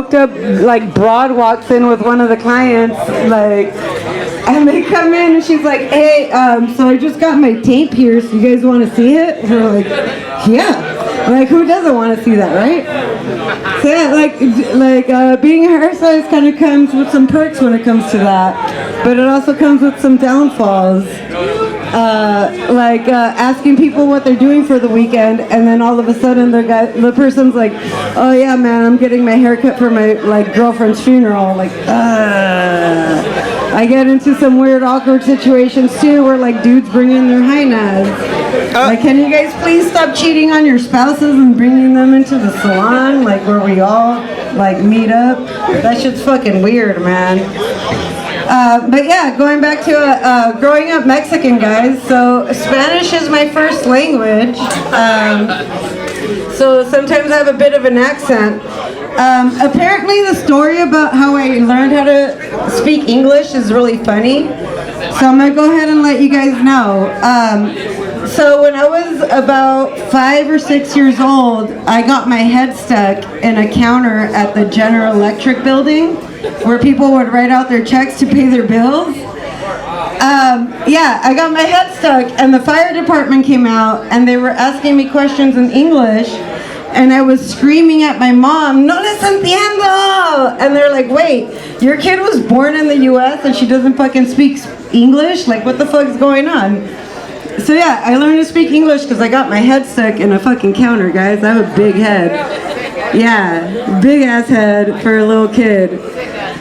coked up, like, broad walks in with one of the clients, like, and they come in and she's like, hey, so I just got my tape here, so you guys want to see it? And we're like, yeah. Like, who doesn't want to see that, right? So yeah, being a hairstylist kind of comes with some perks when it comes to that, but it also comes with some downfalls. Asking people what they're doing for the weekend, and then all of a sudden the person's like, oh yeah, man, I'm getting my hair cut for my girlfriend's funeral. Like, I get into some weird, awkward situations too, where dudes bring in their high-nas. Can you guys please stop cheating on your spouses and bringing them into the salon, where we all meet up? That shit's fucking weird, man. But yeah, going back to growing up Mexican, guys. So Spanish is my first language. So sometimes I have a bit of an accent. Apparently the story about how I learned how to speak English is really funny. So I'm going to go ahead and let you guys know. So when I was about 5 or 6 years old, I got my head stuck in a counter at the General Electric building where people would write out their checks to pay their bills. I got my head stuck and the fire department came out and they were asking me questions in English and I was screaming at my mom, no les entiendo! And they're like, wait, your kid was born in the US and she doesn't fucking speak English? Like, what the fuck's going on? So yeah, I learned to speak English because I got my head stuck in a fucking counter, guys. I have a big head. Yeah, big ass head for a little kid.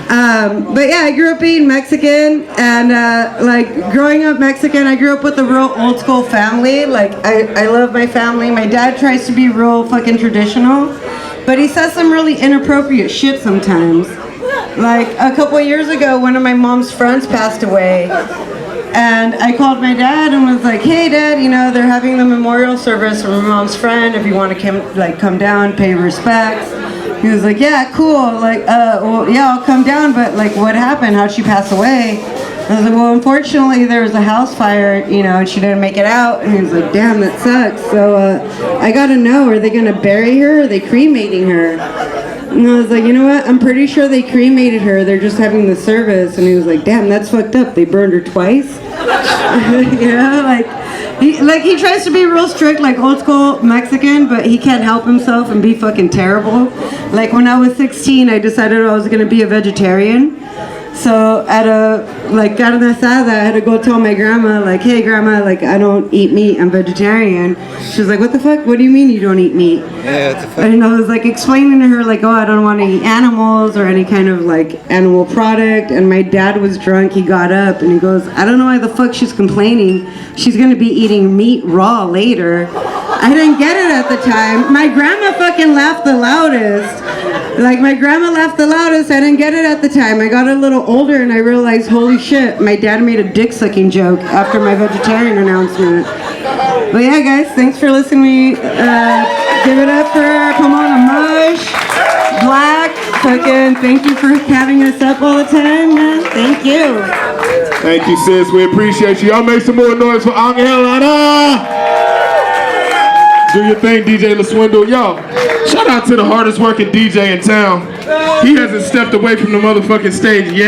But yeah, I grew up being Mexican, and growing up Mexican, I grew up with a real old school family. I love my family. My dad tries to be real fucking traditional, but he says some really inappropriate shit sometimes. A couple years ago, one of my mom's friends passed away. And I called my dad and was like, hey Dad, they're having the memorial service for my mom's friend. If you want to come down, pay respects. He was like, yeah, cool. Well, yeah, I'll come down, but what happened? How'd she pass away? I was like, well, unfortunately, there was a house fire, and she didn't make it out. And he was like, damn, that sucks. So I gotta know, are they gonna bury her or are they cremating her? And I was like, you know what? I'm pretty sure they cremated her. They're just having the service. And he was like, damn, that's fucked up. They burned her twice. He tries to be real strict, old school Mexican, but he can't help himself and be fucking terrible. When I was 16, I decided I was gonna be a vegetarian. So at carne asada, I had to go tell my grandma, hey grandma, I don't eat meat, I'm vegetarian. She was like, what the fuck? What do you mean you don't eat meat? Yeah, what the fuck? And I was explaining to her, oh, I don't want to eat animals or any kind of animal product. And my dad was drunk, he got up and he goes, I don't know why the fuck she's complaining. She's gonna be eating meat raw later. I didn't get it at the time. My grandma fucking laughed the loudest. My grandma laughed the loudest. I didn't get it at the time. I got a little older and I realized, holy shit, my dad made a dick sucking joke after my vegetarian announcement. But yeah, guys, thanks for listening to me. Give it up for Pomona Mush, Black, fucking thank you for having us up all the time, man. Thank you. Thank you, sis. We appreciate you. Y'all make some more noise for Angel Ana. Do your thing, DJ LaSwindle. Yo, shout out to the hardest working DJ in town. He hasn't stepped away from the motherfucking stage yet.